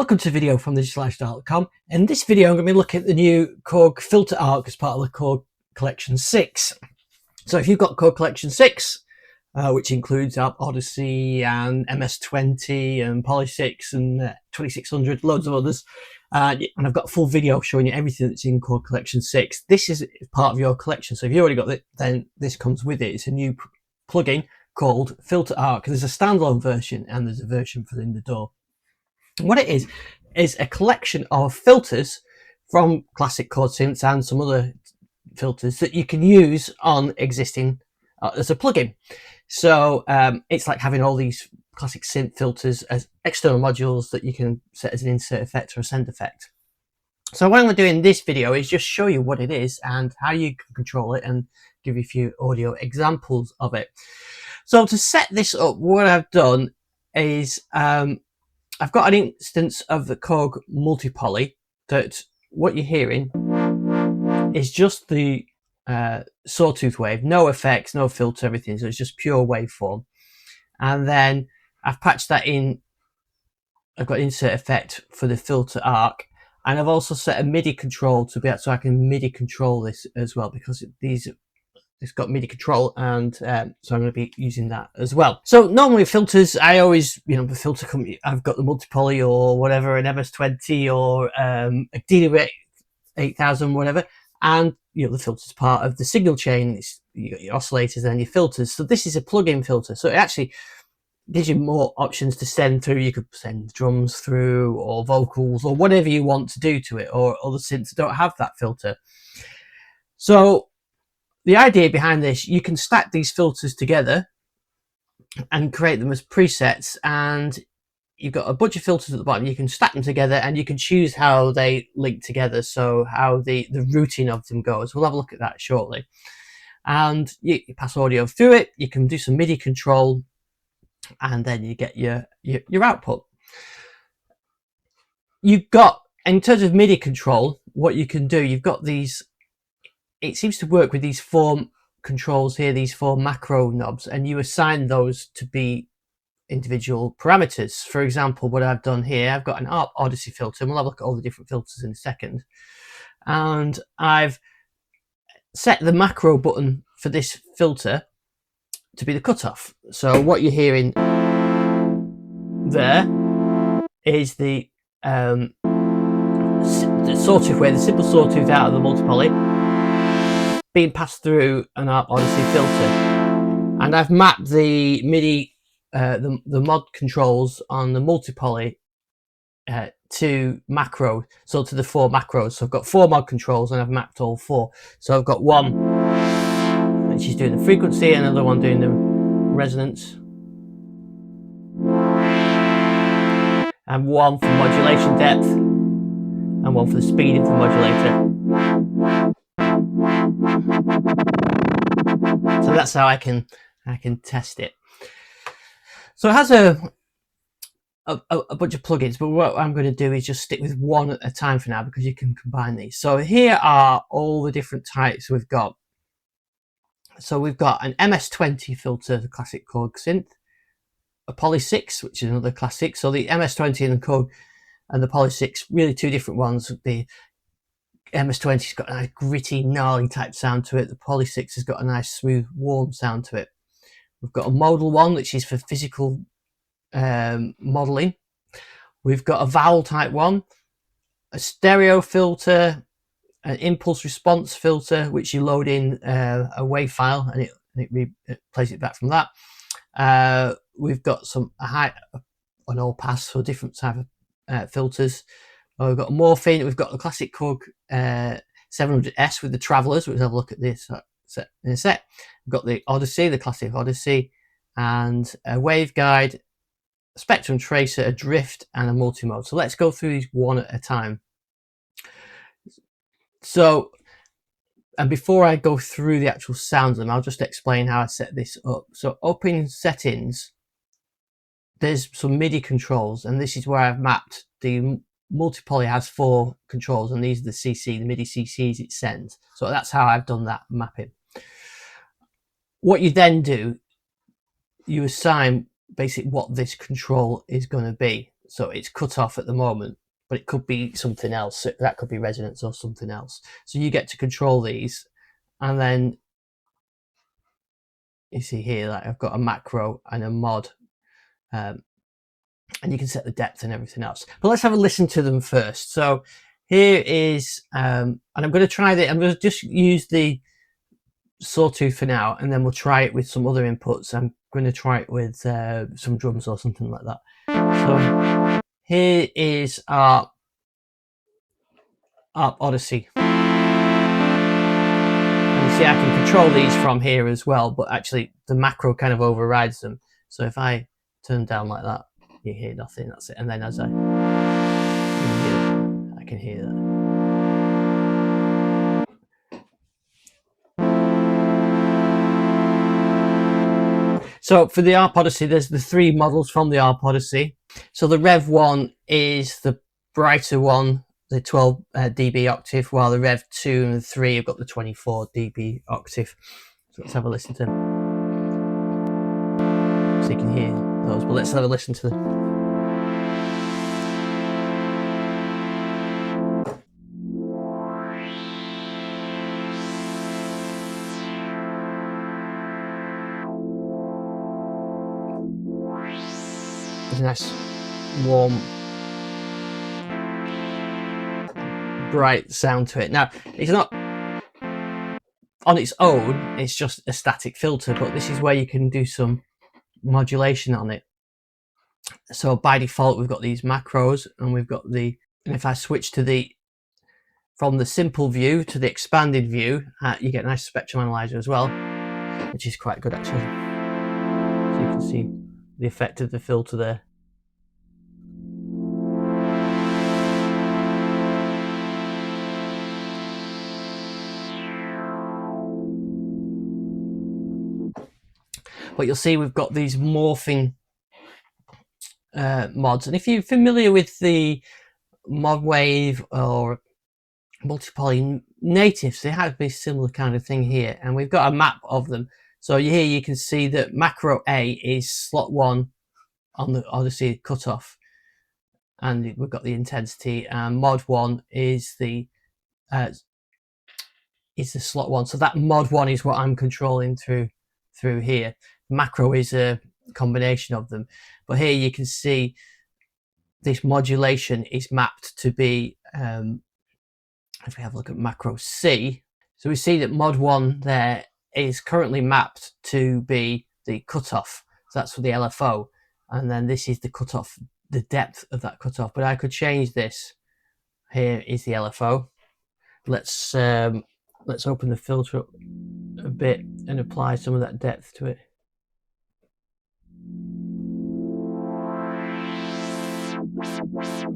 Welcome to a video from digitallifestyle.com. In this video I'm going to be looking at the new Korg Filter Ark as part of the Korg Collection 6. So if you've got Korg Collection 6, which includes Odyssey and MS-20 and Poly 6 and 2600, loads of others, and I've got a full video showing you everything that's in Korg Collection 6. This is part of your collection, so if you've already got it, then this comes with it. It's a new plugin called Filter Ark. There's a standalone version and there's a version for in the door. What it is a collection of filters from classic Korg synths and some other filters that you can use on existing as a plugin. So it's like having all these classic synth filters as external modules that you can set as an insert effect or a send effect. So what I'm going to do in this video is just show you what it is and how you can control it and give you a few audio examples of it. So to set this up, what I've done is I've got an instance of the Korg Multi that what you're hearing is just the sawtooth wave, no effects, no filter, everything. So it's just pure waveform. And then I've patched that in. I've got insert effect for the Filter Ark, and I've also set a MIDI control to be able, so I can MIDI control this as well, because it's got MIDI control, and so I'm going to be using that as well. So normally filters, I always, the filter company, I've got the Multi or whatever, an MS-20 or a DD 8000, whatever, and the filter's part of the signal chain. It's, you got your oscillators and your filters. So this is a plug-in filter, so it actually gives you more options to send through. You could send drums through, or vocals, or whatever you want to do to it, or other synths don't have that filter. So the idea behind this, you can stack these filters together and create them as presets, and you've got a bunch of filters at the bottom. You can stack them together and you can choose how they link together, so how the routing of them goes. We'll have a look at that shortly. And you pass audio through it, you can do some MIDI control, and then you get your output. You've got, in terms of MIDI control, what you can do, you've got these, it seems to work with these 4 controls here, these 4 macro knobs, and you assign those to be individual parameters. For example, what I've done here, I've got an Odyssey filter, and we'll have a look at all the different filters in a second. And I've set the macro button for this filter to be the cutoff. So what you're hearing there is the sawtooth wave, the simple sawtooth out of the multi-poly, being passed through an Odyssey filter, and I've mapped the MIDI, the mod controls on the multi-poly to macro, so to the 4 macros. So I've got 4 mod controls and I've mapped all 4. So I've got one which is doing the frequency, another one doing the resonance, and one for modulation depth, and one for the speed of the modulator. So that's how I can test it. So it has a bunch of plugins, but what I'm going to do is just stick with one at a time for now, because you can combine these. So here are all the different types we've got. So we've got an MS-20 filter, the classic Korg synth, a Poly 6, which is another classic. So the MS-20 and the Korg and the Poly 6, really 2 different ones. The MS-20's got a nice gritty, gnarly type sound to it. The Poly 6 has got a nice, smooth, warm sound to it. We've got a modal one, which is for physical modeling. We've got a vowel type one, a stereo filter, an impulse response filter, which you load in a wave file, and it plays it back from that. We've got an all pass for different type of filters. We've got a Morphing. We've got the classic Korg 700S with the Travelers. We'll have a look at this in a sec. We've got the Odyssey, the classic Odyssey, and a waveguide, a spectrum tracer, a drift, and a multimode. So let's go through these one at a time. So, and before I go through the actual sounds of them, I'll just explain how I set this up. So up in settings, there's some MIDI controls, and this is where I've mapped the multi-poly. Has 4 controls, and these are the CC, the MIDI CCs it sends. So that's how I've done that mapping. What you then do, you assign basically what this control is going to be. so it's cut off at the moment, but it could be something else. That could be resonance or something else. So you get to control these, and then you see here that I've got a macro and a mod, and you can set the depth and everything else. But let's have a listen to them first. So here is, and I'm going to try that. I'm going to just use the sawtooth for now, and then we'll try it with some other inputs. I'm going to try it with some drums or something like that. So here is our Odyssey. And you see I can control these from here as well, but actually the macro kind of overrides them. So if I turn down like that, you hear nothing, that's it. And then as I can hear that. So for the ARP Odyssey, there's the 3 models from the ARP Odyssey. So the Rev 1 is the brighter one, the 12 dB octave, while the Rev 2 and 3 have got the 24 dB octave. So let's have a listen to them. So you can hear those, but let's have a listen to them. There's a nice warm bright sound to it. Now it's not on its own, it's just a static filter, but this is where you can do some modulation on it. So by default we've got these macros, and we've got the, and if I switch to the, from the simple view to the expanded view, you get a nice spectrum analyzer as well, which is quite good actually. So you can see the effect of the filter there. But you'll see we've got these morphing mods, and if you're familiar with the mod wave or multi-poly natives, they have this similar kind of thing here, and we've got a map of them. So here you can see that macro A is slot 1 on the Odyssey cutoff, and we've got the intensity, and mod 1 is the slot 1. So that mod 1 is what I'm controlling through here. Macro is a combination of them, but here you can see this modulation is mapped to be, if we have a look at macro C, so we see that mod 1 there is currently mapped to be the cutoff. So that's for the LFO, and then this is the cutoff, the depth of that cutoff. But I could change this. Here is the LFO. Let's open the filter up a bit and apply some of that depth to it.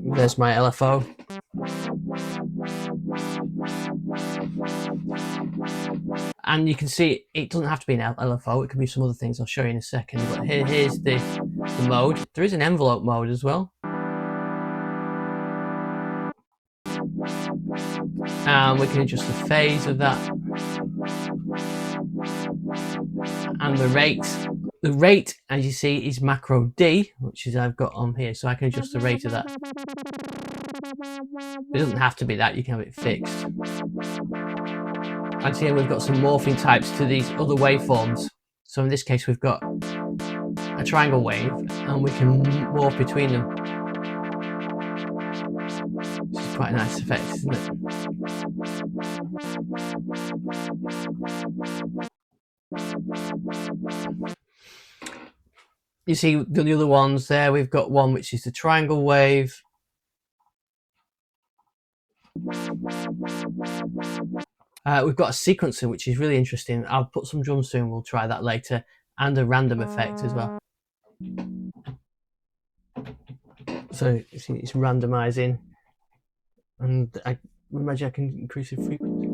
There's my LFO. And you can see it doesn't have to be an LFO, it can be some other things I'll show you in a second. But here's the mode. There is an envelope mode as well. And we can adjust the phase of that. And the rate. The rate, as you see, is macro D, which is I've got on here, so I can adjust the rate of that. It doesn't have to be that, you can have it fixed. And here we've got some morphing types to these other waveforms. So in this case we've got a triangle wave, and we can morph between them. Which is quite a nice effect, isn't it? You see the other ones there, we've got one which is the triangle wave. We've got a sequencer which is really interesting. I'll put some drums through and we'll try that later, and a random effect as well. So you see it's randomizing, and I imagine I can increase the frequency.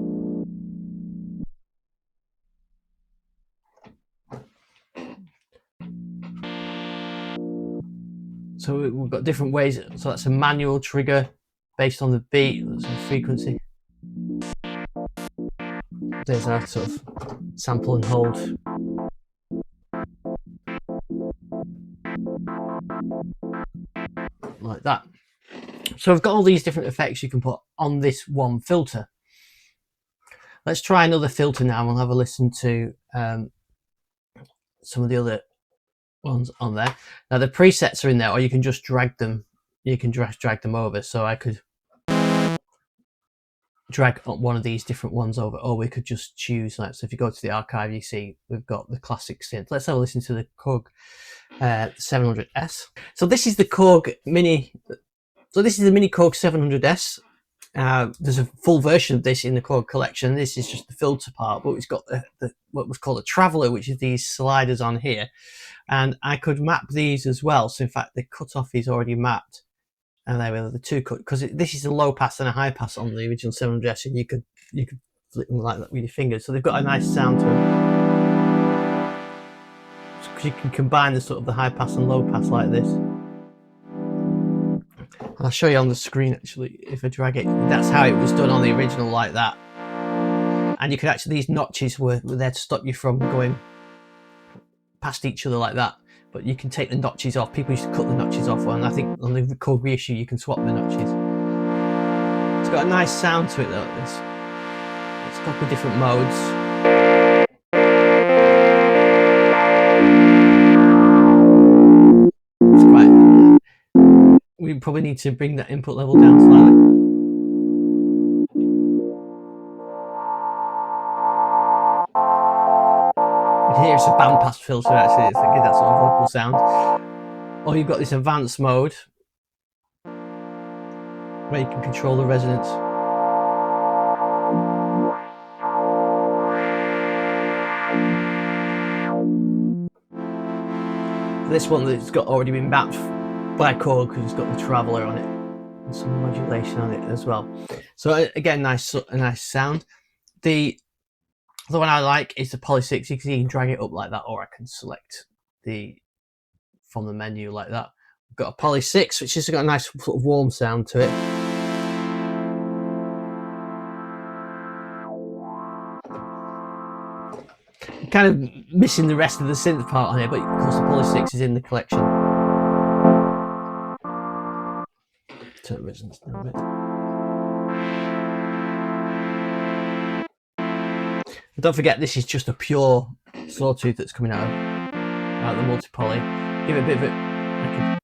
So we've got different ways. So that's a manual trigger based on the beat, that's a frequency. There's our sort of sample and hold. like that. So I've got all these different effects you can put on this one filter. Let's try another filter now. We'll have a listen to some of the other ones on there. Now the presets are in there, or you can just drag them. You can drag them over. So I could drag one of these different ones over, or we could just choose that. So if you go to the archive, you see we've got the classic synth. Let's have a listen to the Korg 700S. So this is the Korg Mini. So this is the Mini Korg 700S. There's a full version of this in the Korg collection. This is just the filter part, but it's got what was called a traveler, which is these sliders on here, and I could map these as well. So in fact, the cutoff is already mapped, and there we are, the two cut, because this is a low pass and a high pass on the original 700S, and you could flip them like that with your fingers. So they've got a nice sound to them. So you can combine the sort of the high pass and low pass like this. I'll show you on the screen actually, if I drag it. That's how it was done on the original, like that. And you could actually, these notches were there to stop you from going past each other like that. But you can take the notches off. People used to cut the notches off, and I think on the Korg reissue you can swap the notches. It's got a nice sound to it though, this. It's a couple of different modes. It's quite... We probably need to bring that input level down slightly. You can hear it's a bandpass filter actually, it's like that sort of vocal sound. Or you've got this advanced mode where you can control the resonance. This one that's got already been mapped by Korg because it's got the traveler on it and some modulation on it as well. So again, a nice sound. The one I like is the Poly 6, because you can drag it up like that, or I can select from the menu like that. I've got a Poly 6, which has got a nice sort of warm sound to it. I'm kind of missing the rest of the synth part on here, but of course the Poly 6 is in the collection. Turn the resonance down a bit. But don't forget, this is just a pure sawtooth that's coming out of the multi-poly. Give it a bit of it. I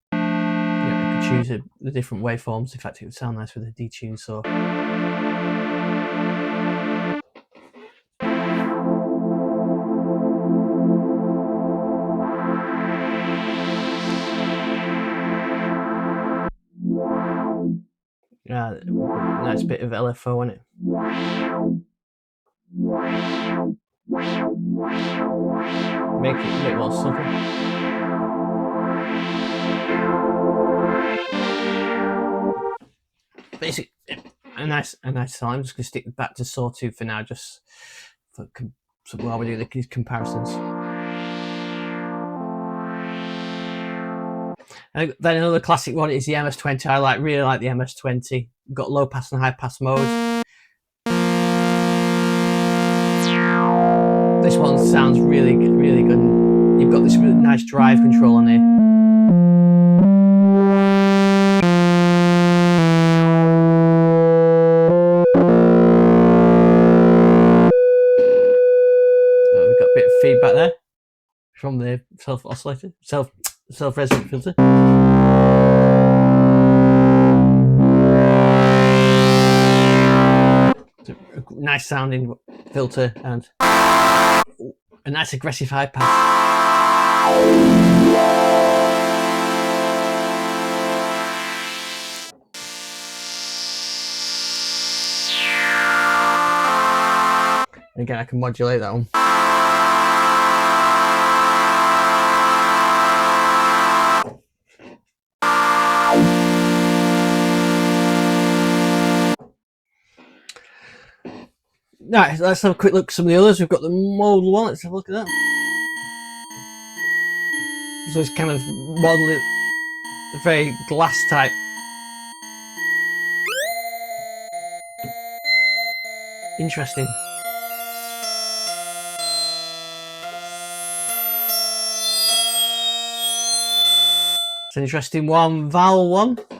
could choose the different waveforms. In fact, it would sound nice with a detune saw. Yeah, nice bit of LFO on it. Make it a bit more subtle. Basically, a nice sound. I'm just going to stick back to sawtooth for now, just for while we do these comparisons. And then another classic one is the MS-20. I really like the MS-20. We've got low pass and high pass modes. This one sounds really good, really good. You've got this really nice drive control on here. We've got a bit of feedback there from the self-oscillator, self-resonant filter. It's a nice sounding filter and a nice aggressive high pass. Again, I can modulate that one. Right, let's have a quick look at some of the others. We've got the modal one. Let's have a look at that. So it's kind of modeling the very glass type. Interesting. It's an interesting One Vowel one. It's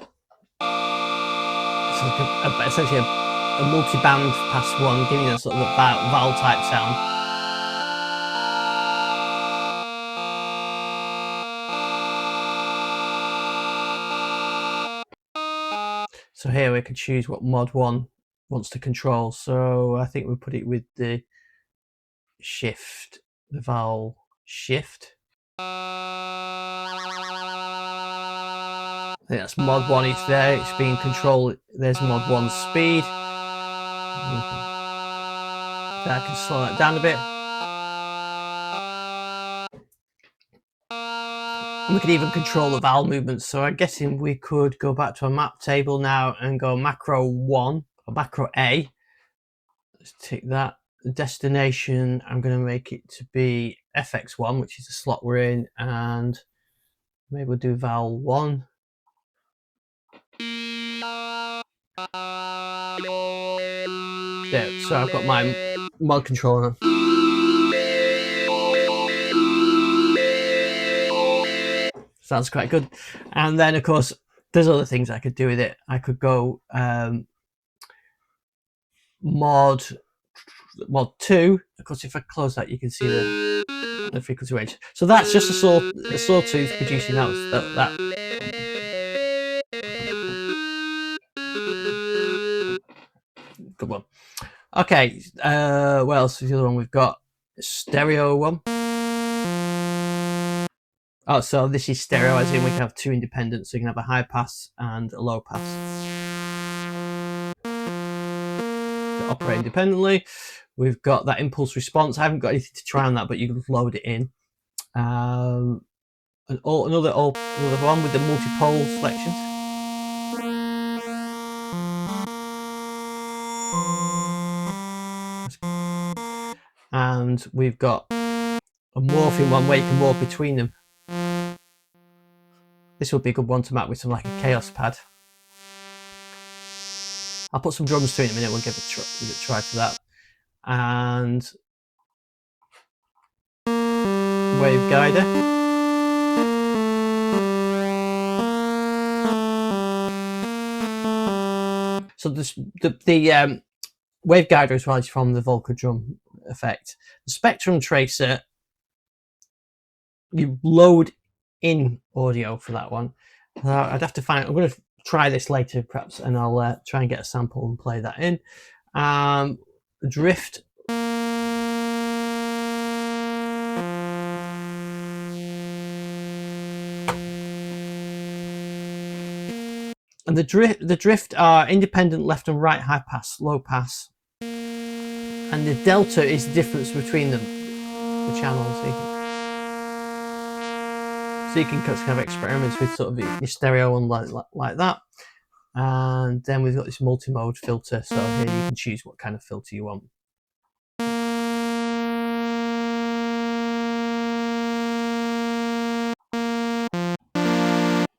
like essentially a multi-band pass one, giving us sort of a vowel type sound. So here we can choose what mod 1 wants to control. So I think we'll put it with the shift, the vowel shift. I think that's mod 1, it's there, it's being controlled. There's mod 1's speed. I can slow that down a bit. And we can even control the vowel movements. So I'm guessing we could go back to a map table now and go macro 1 or macro A. Let's take that. The destination, I'm going to make it to be FX1, which is the slot we're in, and maybe we'll do vowel 1. There, so I've got my mod controller on. Sounds quite good. And then of course there's other things I could do with it. I could go mod 2. Of course, if I close that, you can see the frequency range. So that's just a sawtooth producing that. Good one. Okay, what else is the other one we've got? Stereo one. Oh, so this is stereo, as in we can have two independent, so you can have a high pass and a low pass to operate independently. We've got that impulse response. I haven't got anything to try on that, but you can load it in. Another one with the multi-pole selections. And we've got a morphing one where you can morph between them. This would be a good one to map with some like a chaos pad. I'll put some drums through in a minute. We'll give it a try to that. And waveguide. So the waveguider as well is from the Volca drum effect. The spectrum tracer, you load in audio for that one. I'd have to find. I'm going to try this later perhaps, and I'll try and get a sample and play that in. Drift. And the drift are independent left and right, high pass, low pass, and the delta is the difference between them, the channels. So you can kind of experiments with sort of your stereo and like that. And then we've got this multimode filter. So here you can choose what kind of filter you want.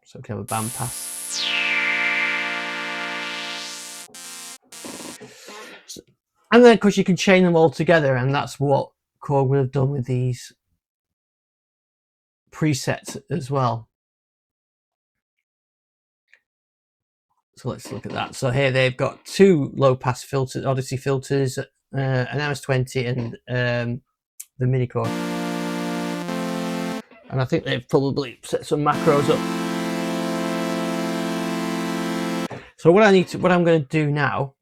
So we can have a band pass. And then of course you can chain them all together, and that's what Korg would have done with these presets as well. So let's look at that. So here they've got two low pass filters, Odyssey filters, an MS-20 and the MIDI Korg. And I think they've probably set some macros up. So what I'm going to do now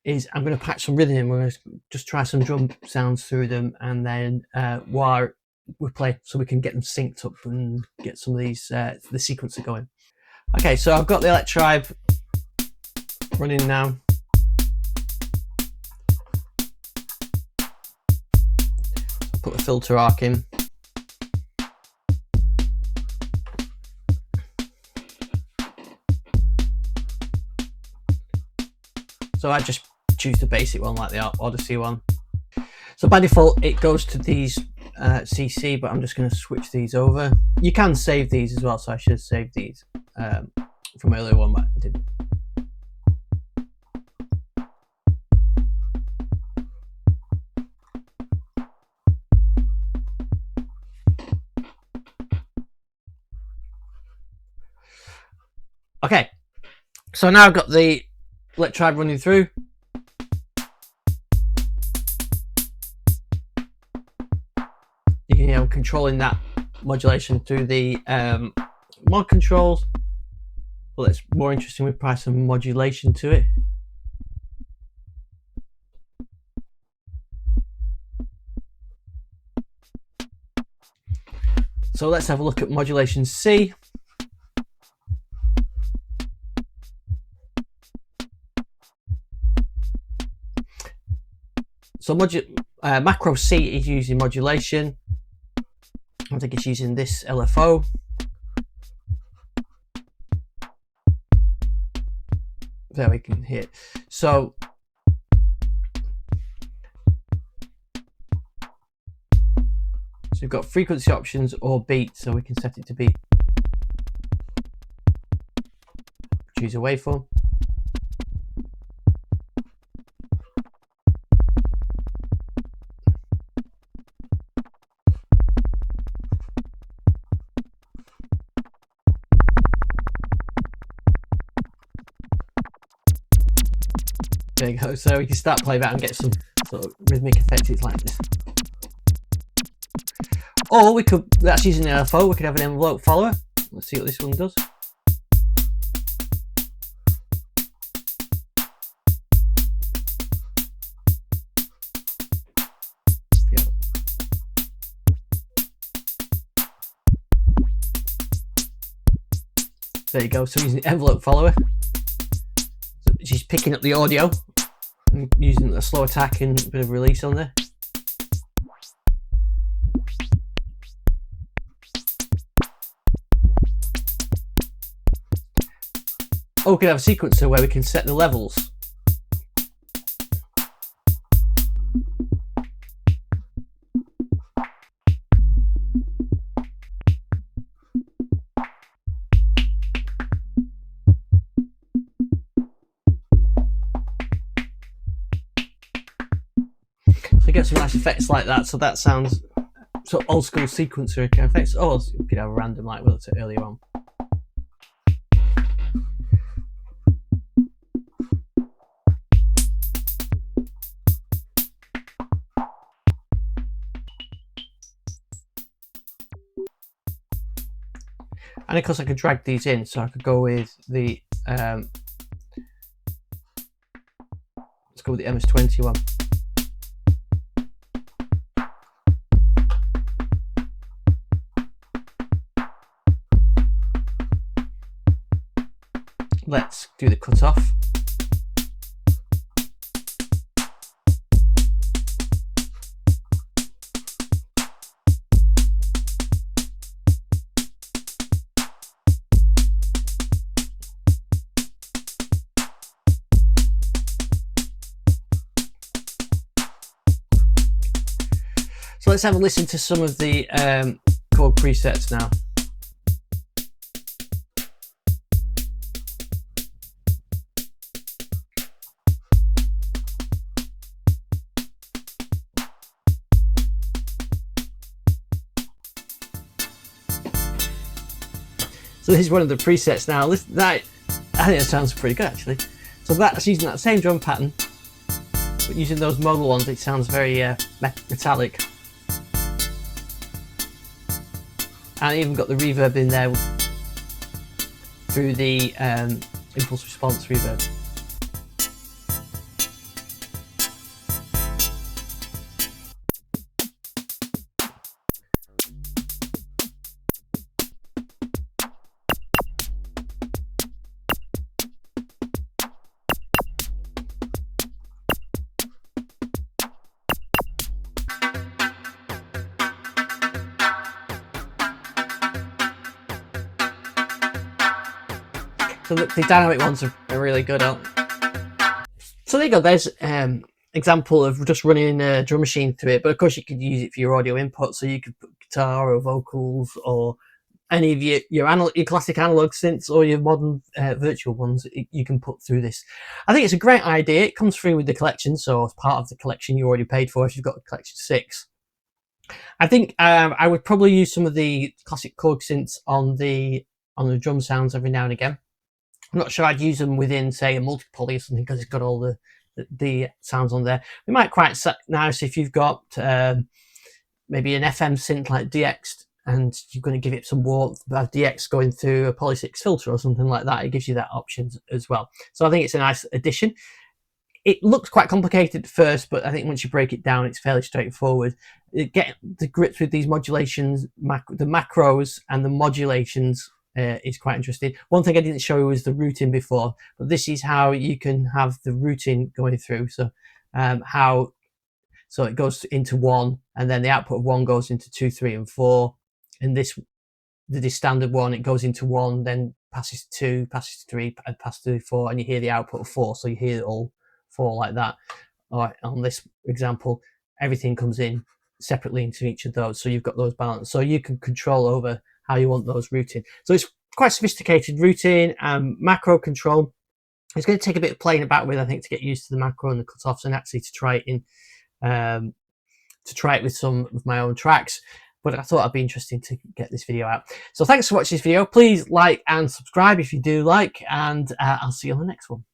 is I'm going to patch some rhythm in. We're going to just try some drum sounds through them, and then while we play, so we can get them synced up and get some of these the sequencer going. Okay, so I've got the Electribe running now. I'll put the filter arc in. So I just choose the basic one, like the Odyssey one. So by default it goes to these CC, but I'm just going to switch these over. You can save these as well, so I should save these from earlier one, but I didn't. Okay, so now I've got the electrode running through. You can hear I'm controlling that modulation through the mod controls. Well, it's more interesting. We apply some modulation to it. So let's have a look at modulation C. So macro C is using modulation. I think it's using this LFO. There we can hear it. So we've got frequency options or beat, so we can set it to beat. Choose a waveform. There you go. So we can start playing that and get some sort of rhythmic effects. It's like this. Or we could, that's using the LFO, we could have an envelope follower. Let's see what this one does. Yeah. There you go, so using the envelope follower. So she's picking up the audio and using a slow attack and a bit of release on there. Or we could have a sequencer where we can set the levels. So you get some nice effects like that. So that sounds sort of old school sequencer effects. Or you could have a random like we looked at earlier on. And of course I could drag these in, so I could go with the let's go with the MS-20 one. Let's do the cutoff. So let's have a listen to some of the Korg presets now. So this is one of the presets now. I think that sounds pretty good actually. So that's using that same drum pattern, but using those modal ones, it sounds very metallic. And I even got the reverb in there through the impulse response reverb. So the dynamic ones are really good, aren't they? So there you go, there's example of just running a drum machine through it, but of course you could use it for your audio input, so you could put guitar or vocals or any of your classic analog synths or your modern virtual ones you can put through this. I think it's a great idea. It comes free with the collection, so as part of the collection you already paid for if you've got collection 6. I think I would probably use some of the classic Korg synths on the drum sounds every now and again. I'm not sure I'd use them within, say, a multi-poly or something, because it's got all the sounds on there. It might quite nice if you've got maybe an FM synth like DX, and you're going to give it some warmth, have DX going through a Poly 6 filter or something like that. It gives you that option as well. So I think it's a nice addition. It looks quite complicated at first, but I think once you break it down, it's fairly straightforward. Get the grips with these modulations, the macros and the modulations is quite interesting. One thing I didn't show you was the routing before, but this is how you can have the routing going through. So so it goes into 1, and then the output of 1 goes into 2, 3, and 4. And this standard one, it goes into 1, then passes to 2, passes to 3, and passes to 4, and you hear the output of 4. So you hear it all 4 like that. All right, on this example, everything comes in separately into each of those, so you've got those balanced. So you can control over how you want those routing. So it's quite sophisticated routing and macro control. It's going to take a bit of playing about with, I think, to get used to the macro and the cutoffs, and actually to try it with some of my own tracks. But I thought it'd be interesting to get this video out. So thanks for watching this video. Please like and subscribe if you do like, and I'll see you on the next one.